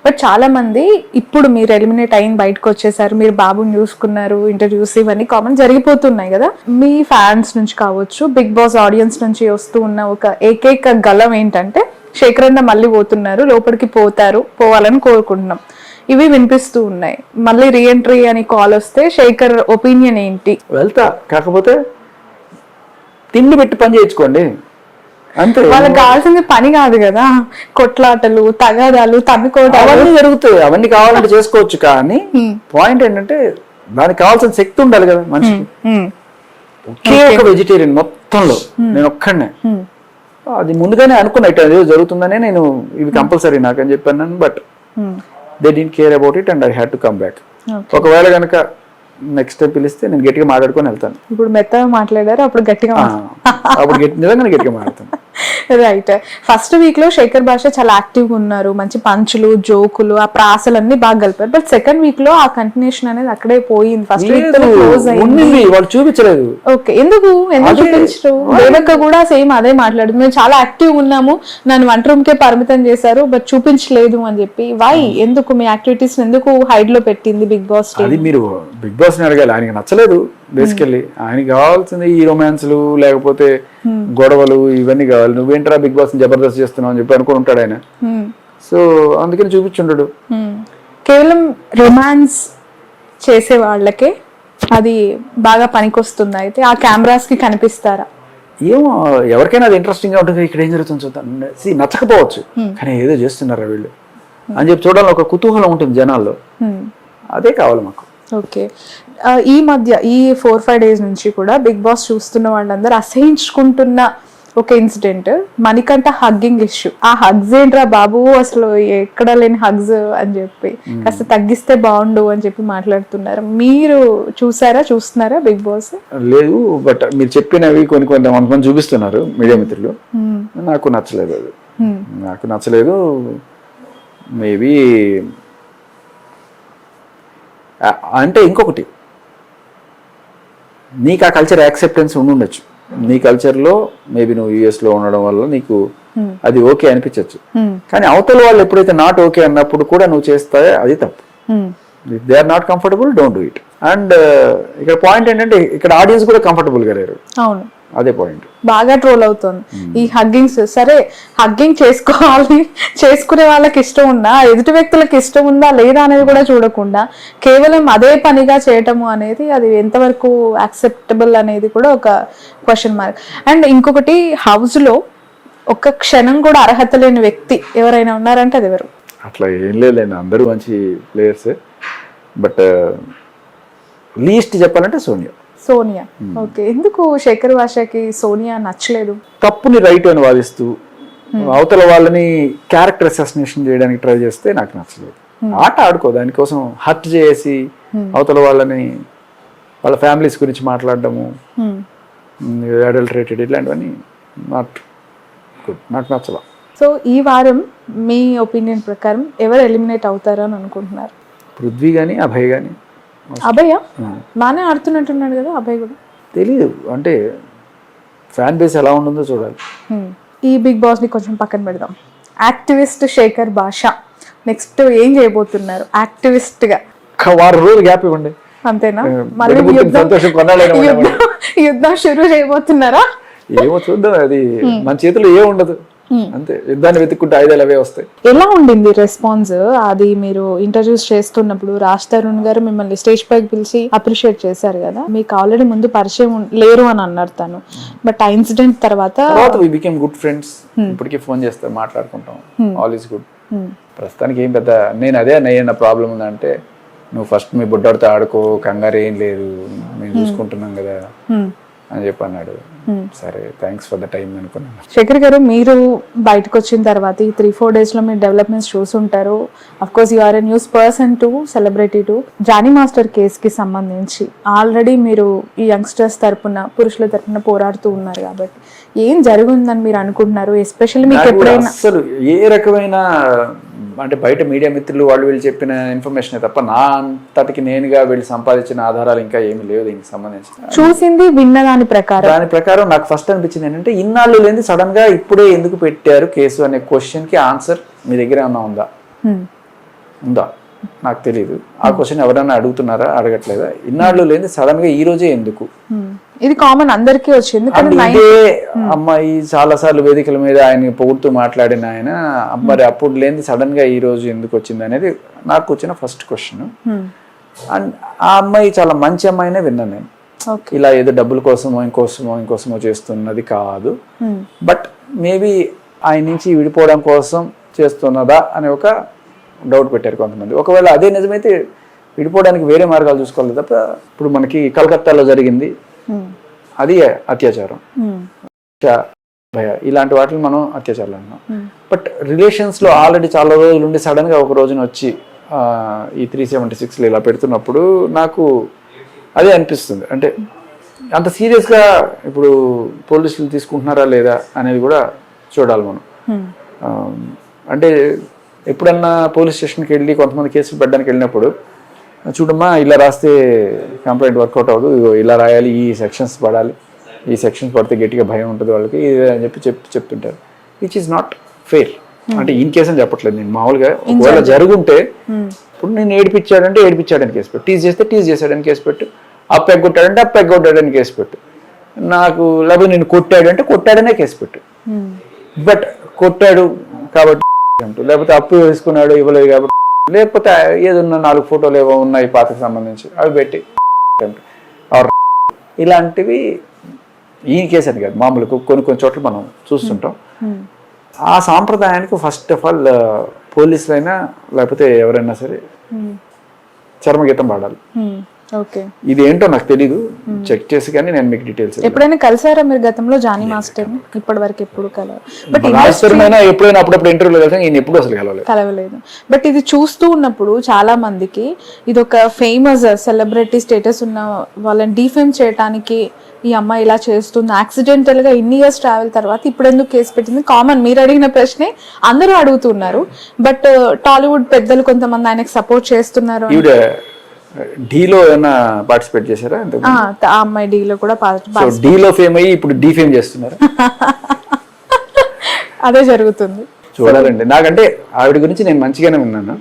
But చాలా మంది ఇప్పుడు మీరు ఎలిమినేట్ అయిన బయటకు వచ్చేసారు, మీరు బాబుని చూసుకున్నారు, ఇంటర్వ్యూస్ ఇవన్నీ కామన్ జరిగిపోతున్నాయి కదా. మీ ఫ్యాన్స్ నుంచి కావచ్చు, బిగ్ బాస్ ఆడియన్స్ నుంచి వస్తూ ఉన్న ఒక ఏకైక గలం ఏంటంటే శేఖర్ అన్న మళ్ళీ పోతున్నారు, లోపలికి పోవాలని కోరుకుంటున్నాం. ఇవి వినిపిస్తూ ఉన్నాయి. మళ్ళీ రీఎంట్రీ అని కాల్ వస్తే శేఖర్ ఒపీనియన్ ఏంటి? వెళ్తా, కాకపోతే తిండి పెట్టి పని చేయించుకోండి అంతే. వాళ్ళకి కావాల్సింది పని కాదు కదా, కొట్లాటలు, తగాదాలు, తన్నుకోవడాలు అవన్నీ జరుగుతాయి. అవన్నీ కావాలంటే చేసుకోవచ్చు, కానీ పాయింట్ ఏంటంటే దానికి కావాల్సిన శక్తి ఉండాలి కదా మనిషికి. ఒకే ఒక వెజిటేరియన్ మొత్తంలో నేను ఒక్కడనే, అది ముందుగానే అనుకున్నా ఇట్ అదే జరుగుతుందనే నేను ఇవి కంపల్సరీ నాకు అని చెప్పాను. But they didn't care about it and I had to come back. ఒకవేళ కనుక నెక్స్ట్ టైం పిలిస్తే నేను గట్టిగా మాట్లాడుకొని వెళ్తాను. ఇప్పుడు మెత్తగా మాట్లాడారు, అప్పుడు గట్టిగా అప్పుడు నిజంగా గట్టిగా మాట్లాడతాను. రైట్. ఫస్ట్ వీక్ లో శేఖర్ భాష చాలా యాక్టివ్ గా ఉన్నారు, మంచి పంచులు, జోకులు, ఆ ప్రాసలన్నీ బాగా కలిపారు. బట్ సెకండ్ వీక్ లో ఆ కంటిన్యూషన్ అనేది అక్కడే పోయింది. ఫస్ట్ వీక్ క్లోజ్ అయింది, వాళ్ళు చూపించలేదు. ఓకే, ఎందుకు చూపించరు? వేదక్క కూడా సేమ్ అదే మాట్లాడుతుంది, మేము చాలా యాక్టివ్ ఉన్నాము, నన్ను వంట రూమ్ కే పరిమితం చేశారు, బట్ చూపించలేదు అని చెప్పి. వై, ఎందుకు మీ యాక్టివిటీస్ ఎందుకు హైడ్ లో పెట్టింది బిగ్ బాస్? అది మీరు బిగ్ బాస్ ని అడగాలి, ఆయనకి నచ్చలేదు. బేసికల్లీ ఆయనకి కావాల్సింది ఈ రొమాన్స్లు లేకపోతే గొడవలు ఇవన్నీ కావాలి. నువ్వేంట్రా బిగ్ బాస్ జబర్దస్త్ చేస్తున్నావు అని చెప్పి అనుకుని ఉంటాడు ఆయన. సో అందుకని చూపించుంటాడు. కేవలం రొమాన్స్ చేసే వాళ్ళకే అది బాగా పనికొస్తుంది. అయితే ఆ కెమెరాస్ కి కనిపిస్తారా? ఏమో, ఎవరికైనా అది ఇంట్రెస్టింగ్ గా ఉంటుంది. ఇక్కడ ఏం జరుగుతుంది చూద్దాం, నచ్చకపోవచ్చు, కానీ ఏదో చేస్తున్నారా వీళ్ళు అని చెప్పి చూడాలని ఒక కుతూహలం ఉంటుంది జనాల్లో. అదే కావాలి మాకు. ఓకే, ఈ మధ్య ఈ 4-5 days నుంచి కూడా బిగ్ బాస్ చూస్తున్న వాళ్ళందరూ అసహించుకుంటున్న ఒక ఇన్సిడెంట్, మణికంఠ హగ్గింగ్ ఇష్యూ. ఆ హగ్స్ ఏంట్రా బాబు, అసలు ఎక్కడ లేని హగ్స్ అని చెప్పి కాస్త తగ్గిస్తే బాగుండు అని చెప్పి మాట్లాడుతున్నారు. మీరు చూస్తున్నారా బిగ్ బాస్? లేదు, బట్ మీరు చెప్పినవి కొంతమంది చూపిస్తున్నారు మీడియా మిత్రులు. నాకు నచ్చలేదు, అది నాకు నచ్చలేదు. మేబీ అంటే ఇంకొకటి, నీకు ఆ కల్చర్ యాక్సెప్టెన్స్ ఉండొచ్చు. నీ కల్చర్లో మేబీ నువ్వు యుఎస్లో ఉండడం వల్ల నీకు అది ఓకే అనిపించవచ్చు, కానీ అవతల వాళ్ళు ఎప్పుడైతే నాట్ ఓకే అన్నప్పుడు కూడా నువ్వు చేస్తావే అది తప్పు. If they are not comfortable, don't do it. And ఇక్కడ పాయింట్ ఏంటంటే ఇక్కడ ఆడియన్స్ కూడా కంఫర్టబుల్ గా లేరు. అవును, అదే పాయింట్. బాగా ట్రోల్ అవుతుంది ఈ హగ్గింగ్స్. సరే, హగ్గింగ్ చేసుకోవాలి, చేసుకునే వాళ్ళకి ఇష్టం ఉందా, ఎదుటి వ్యక్తులకు ఇష్టం ఉందా లేదా అనేది కూడా చూడకుండా కేవలం అదే పనిగా చేయటము అనేది అది ఎంతవరకు యాక్సెప్టబుల్ అనేది కూడా ఒక క్వశ్చన్ మార్క్. అండ్ ఇంకొకటి, హౌస్ లో ఒక్క క్షణం కూడా అర్హత లేని వ్యక్తి ఎవరైనా ఉన్నారంటే అది ఎవరు? అట్లా ఏం లేదండి, అందరూ మంచి ప్లేయర్స్. బట్ లీస్ట్ చెప్పాలంటే సోనియా. ఓకే, ఎందుకు శేఖర్ భాషకి సోనియా నచ్చలేదు? తప్పుని రైట్ అని వాదిస్తూ అవతల వాళ్ళని క్యారెక్టర్ అసాసినేషన్ చేయడానికి ట్రై చేస్తే నాకు నచ్చలేదు. ఆట ఆడుకో, దానికోసం హర్ట్ చేసి అవతల వాళ్ళని వాళ్ళ ఫ్యామిలీస్ గురించి మాట్లాడడము, అడల్టరేటెడ్, ఇట్లాంటివన్నీ నాట్ గుడ్, నాకు నచ్చలేదు. సో ఈ వారం మీ ఒపీనియన్ ప్రకారం ఎవరు ఎలిమినేట్ అవుతారు అని అనుకుంటున్నారు? పృథ్వీ కానీ అభయ్ కానీ. అభయ బాగానే ఆడుతున్నట్టున్నాడు కదా అభయ్ కూడా. తెలీదు, అంటే ఫ్యాన్ బేస్ ఎలా ఉంటుందో చూడాలి. ఈ బిగ్ బాస్ ని కొంచెం పక్కన పెడదాం. యాక్టివిస్ట్ శేఖర్ భాష నెక్స్ట్ ఏం చేయబోతున్నారు? యాక్టివిస్ట్ గా 1 రోజులు గ్యాప్ ఇవ్వండి అంతేనా? మళ్ళీ యుద్ధం షురూ చేయబోతున్నారా? ఏమో చూద్దాం, అది మన చేతిలో ఏ ఉండదు. అంతే, యుద్ధాన్ని వెతుక్కుంటే ఆయుధాలు అవే వస్తాయి. ఎలా ఉండింది రెస్పాన్స్? అది మీరు ఇంటర్వ్యూస్ చేస్తున్నప్పుడు రాజ్ తరుణ్ గారు మిమ్మల్ని స్టేజ్ పైకి పిలిచి అప్రిషియేట్ చేశారు కదా, మీకు ఆల్రెడీ ముందు పరిచయం లేరు అని అన్నారు తను, బట్ ఆ ఇన్సిడెంట్ తర్వాత వి బికేమ్ గుడ్ ఫ్రెండ్స్. ఇప్పటికీ ఫోన్ చేస్తే మాట్లాడుకుంటాం, ఆల్ ఈస్ గుడ్. ప్రస్తుతానికి ఏం పెద్ద నేను అదే అన్న ప్రాబ్లం ఉందంటే, నువ్వు ఫస్ట్ మీ బుడ్డడితో ఆడుకో, కంగారు ఏం లేదు, మేము చూసుకుంటున్నాం కదా అని చెప్పి అన్నాడు. సరే, థ్యాంక్స్ ఫర్ ద టైం అనుకున్నాను. శేఖర్ గారు, మీరు బయటకు వచ్చిన తర్వాత ఈ 3-4 days లో మీరు డెవలప్మెంట్స్ చూసుంటారు. Of course you are a news person too, celebrity too. Jani master కేసుకి సంబంధించి ఆల్రెడీ మీరు ఈ యంగ్స్టర్స్ తరపున, పురుషుల తరపున పోరాడుతూ ఉన్నారు కాబట్టి ఏం జరుగుందని మీరు అనుకుంటున్నారు? ఎస్పెషల్లీ మీకు ఎప్పుడైనా అసలు ఏ రకమైన అంటే బయట మీడియా మిత్రులు వాళ్ళు వీళ్ళు చెప్పిన ఇన్ఫర్మేషన్ తప్ప నా అంతటికి నేనుగా వీళ్ళు సంపాదించిన ఆధారాలు ఇంకా ఏమి లేవు దీనికి సంబంధించి. చూసింది విన్న దాని ప్రకారం నాకు ఫస్ట్ అనిపించింది ఏంటంటే, ఇన్నాళ్ళు లేని సడన్ గా ఇప్పుడే ఎందుకు పెట్టారు కేసు అనే క్వశ్చన్ కి ఆన్సర్ మీ దగ్గర ఏమన్నా ఉందా? ఉందా నాకు తెలియదు. ఆ క్వశ్చన్ ఎవరైనా అడుగుతున్నారా, అడగట్లేదా? ఇన్నాళ్ళు లేని సడన్ గా ఈ రోజే ఎందుకు? ఇది కామన్ అందరికీ వచ్చింది. ఇదే అమ్మాయి చాలా సార్లు వేదికల మీద ఆయన పొగుడుతూ మాట్లాడిన ఆయన మరి అప్పుడు లేని సడన్ గా ఈ రోజు ఎందుకు వచ్చింది అనేది నాకు వచ్చిన ఫస్ట్ క్వశ్చన్. అండ్ ఆ అమ్మాయి చాలా మంచి అమ్మాయినే విన్నాను నేను. ఇలా ఏదో డబ్బుల కోసమో ఇంకోసమో చేస్తున్నది కాదు. బట్ మేబీ ఆయన నుంచి విడిపోవడం కోసం చేస్తున్నదా అని ఒక డౌట్ పెట్టారు కొంతమంది. ఒకవేళ అదే నిజమైతే విడిపోవడానికి వేరే మార్గాలు చూసుకోవాలి తప్ప, ఇప్పుడు మనకి కలకత్తాలో జరిగింది అది అత్యాచారం, భయ, ఇలాంటి వాటిని మనం అత్యాచారాలు అంటున్నాం. బట్ రిలేషన్స్ లో ఆల్రెడీ చాలా రోజులు ఉండి సడన్ గా ఒక రోజున వచ్చి ఈ 376 ఇలా పెడుతున్నప్పుడు నాకు అదే అనిపిస్తుంది. అంటే అంత సీరియస్ గా ఇప్పుడు పోలీసులు తీసుకుంటున్నారా లేదా అనేది కూడా చూడాలి మనం. అంటే ఎప్పుడన్నా పోలీస్ స్టేషన్కి వెళ్ళి కొంతమంది కేసులు పెట్టడానికి వెళ్ళినప్పుడు, చూడమ్మా ఇలా రాస్తే కంప్లైంట్ వర్కౌట్ అవ్వదు, ఇలా రాయాలి, ఈ సెక్షన్స్ పడాలి, ఈ సెక్షన్స్ పడితే గట్టిగా భయం ఉంటుంది వాళ్ళకి అని చెప్తుంటారు. Which is not fair. అంటే ఇన్ కేసు అని చెప్పట్లేదు నేను, మామూలుగా ఒకవేళ జరుగుంటే ఇప్పుడు నేను ఏడిపించాడని కేసు పెట్టు, టీజ్ చేస్తే టీజ్ చేశాడని కేసు పెట్టు, అప్పెగ్గొట్టాడంటే అప్పెగ్గొట్టాడని కేసు పెట్టు, నాకు లేకపోతే నేను కొట్టాడనే కేసు పెట్టు. బట్ కొట్టాడు కాబట్టి, లేకపోతే అప్పు వేసుకున్నాడు ఇవ్వలేదు కాబట్టి, లేకపోతే ఏదన్నా 4 ఫోటోలు ఏవో ఉన్నాయి పాతకు సంబంధించి అవి పెట్టి, ఇలాంటివి ఈ కేసు అని కాదు, మామూలుగా కొన్ని చోట్ల మనం చూస్తుంటాం. ఆ సాంప్రదాయానికి ఫస్ట్ ఆఫ్ ఆల్ పోలీసులైనా లేకపోతే ఎవరైనా సరే చర్మగీతం పాడాలి. ఇది ఏంటో నాకు తెలీదు, చెక్ చేసి కానీ నేను మీకు డీటెయిల్స్. ఎప్పుడైనా కలిసారా మీరు గతంలో జానీ మాస్టర్? ఇప్పటి వరకు ఎప్పుడు ఎప్పుడైనా అప్పుడప్పుడు ఇంటర్వ్యూలో కలిసి నేను ఎప్పుడు అసలు కలవలేదు. బట్ ఇది చూస్తూ ఉన్నప్పుడు చాలా మందికి ఇది ఒక ఫేమస్ సెలబ్రిటీ స్టేటస్ ఉన్న వాళ్ళని డిఫేమ్ చేయడానికి ఈ అమ్మాయి ఇలా చేస్తుంది, యాక్సిడెంటల్ గా ఇన్ని ఇయర్స్ ట్రావెల్ తర్వాత ఇప్పుడు ఎందుకు కేసు పెట్టింది, కామన్ మీరు అడిగిన ప్రశ్నే అందరూ అడుగుతున్నారు. బట్ టాలీవుడ్ పెద్దలు కొంతమంది ఆయనకు సపోర్ట్ చేస్తున్నారు. డీలో ఏమైనా పార్టిసిపేట్ చేశారా? ఆ అమ్మాయి డీలో కూడా డీలో ఫేమ్ అయ్యి ఇప్పుడు డీఫేమ్ చేస్తున్నారు. అదే జరుగుతుంది. చూడాలండి. నాకంటే ఆవిడ గురించి నేను మంచిగానే ఉన్నాను.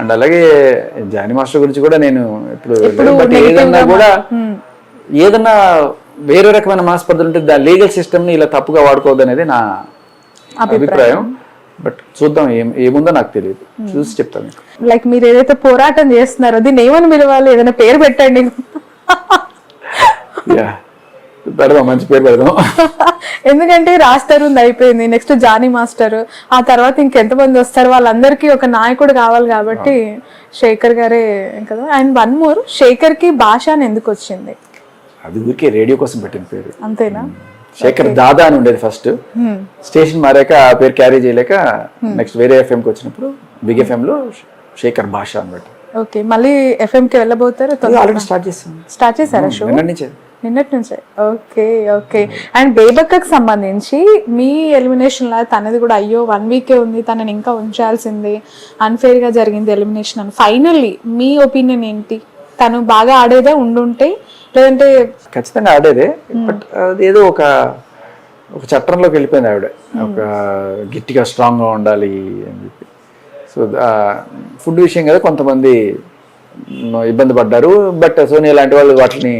అండ్ అలాగే జానీ మాస్టర్ గురించి కూడా నేను ఇప్పుడు ఏదన్నా కూడా ఏదన్నా వేరే రకమైన మనస్పర్ధలు ఉంటే దాని లీగల్ సిస్టమ్ ని ఇలా తప్పుగా వాడుకోవద్దు అనేది నా అభిప్రాయం. బట్ చూద్దాం ఏముందో నాకు తెలియదు, చూసి చెప్తాను. లైక్ మీరు ఏదైతే పోరాటం చేస్తున్నారో దీన్ని ఏమని పిలవాలి, ఏదైనా పేరు పెట్టండి. పెడదాం, మంచి పేరు పెడదాం. ఎందుకంటే రాస్తారు అయిపోయింది, నెక్స్ట్ జానీ మాస్టర్, ఆ తర్వాత ఇంకెంతమంది వస్తారు, వాళ్ళందరికీ ఒక నాయకుడు కావాలి కాబట్టి శేఖర్ గారే కదా. అండ్ వన్ మోర్, శేఖర్ కి భాష అని ఎందుకు వచ్చింది? అది ఊరికే రేడియో కోసం పెట్టిన పేరు. అంతేనా? శేఖర్ దాదా అని ఉండేది ఫస్ట్, స్టేషన్ మారాక ఆ పేరు క్యారీ చేయలేక నెక్స్ట్ వేరే ఎఫ్ఎంకి వచ్చినప్పుడు బిగ్ ఎఫ్ఎం లో శేఖర్ భాష అనమాట. ఓకే, మళ్ళీ ఎఫ్ఎం కి వెళ్ళబోతారు? ఆల్రెడీ స్టార్ట్ చేశారా షో? నిన్నటి నుంచే. ఓకే. అండ్ బేబక్కకి సంబంధించి మీ ఎలిమినేషన్ లా తనది కూడా అయ్యో 1 వీకే ఉంది, తనని ఇంకా ఉంచాల్సింది, అన్ఫేర్ గా జరిగింది ఎలిమినేషన్ అని. ఫైనల్లీ మీ ఒపీనియన్ ఏంటి? తను బాగా ఆడేదే ఉండుంటే, లేదంటే? ఖచ్చితంగా ఆడేదే, బట్ ఏదో ఒక చట్టంలోకి వెళ్ళిపోయింది ఆవిడ, ఒక గట్టిగా స్ట్రాంగ్ గా ఉండాలి అని చెప్పి. సో ఫుడ్ విషయం కదా కొంతమంది ఇబ్బంది పడ్డారు. బట్ సోనియా లాంటి వాళ్ళు వాటిని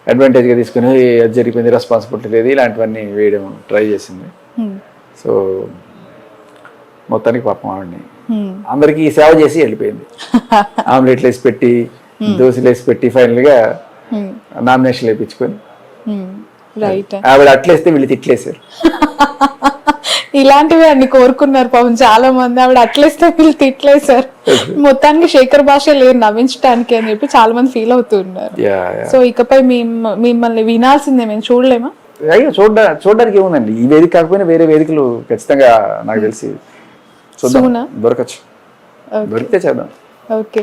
అడ్వాంటేజ్గా తీసుకుని అది జరిగిపోయింది, రెస్పాన్సిబిలిటీ లేదు, ఇలాంటివన్నీ వేయడం ట్రై చేసింది. సో మొత్తానికి పాపం ఆవిడని అందరికీ సేవ చేసి వెళ్ళిపోయింది. ఆమ్లెట్లు వేసి పెట్టి, దోశలు వేసి పెట్టి, ఫైనల్ గా నామినేషన్ వేయించుకొని ఆవిడ అట్లేస్తే వీళ్ళు తిట్లేసారు. ఇలాంటివి అన్ని కోరుకున్నారు పాపం చాలా మంది. ఆవిడ అట్లేస్తే వీళ్ళు తిట్లేసారు, మొత్తానికి శేఖర్ భాష లేరు నవ్వించడానికి అని చెప్పి చాలా మంది ఫీల్ అవుతున్నారు. సో ఇకపై మిమ్మల్ని వినాల్సిందే, మేము చూడలేమా? అయ్యో చూడడానికి ఏముందండి, ఈ వేదిక కాకపోయినా వేరే వేదికలు ఖచ్చితంగా నాకు తెలిసి దొరకచ్చు, దొరికితే చేద్దాం. ఓకే.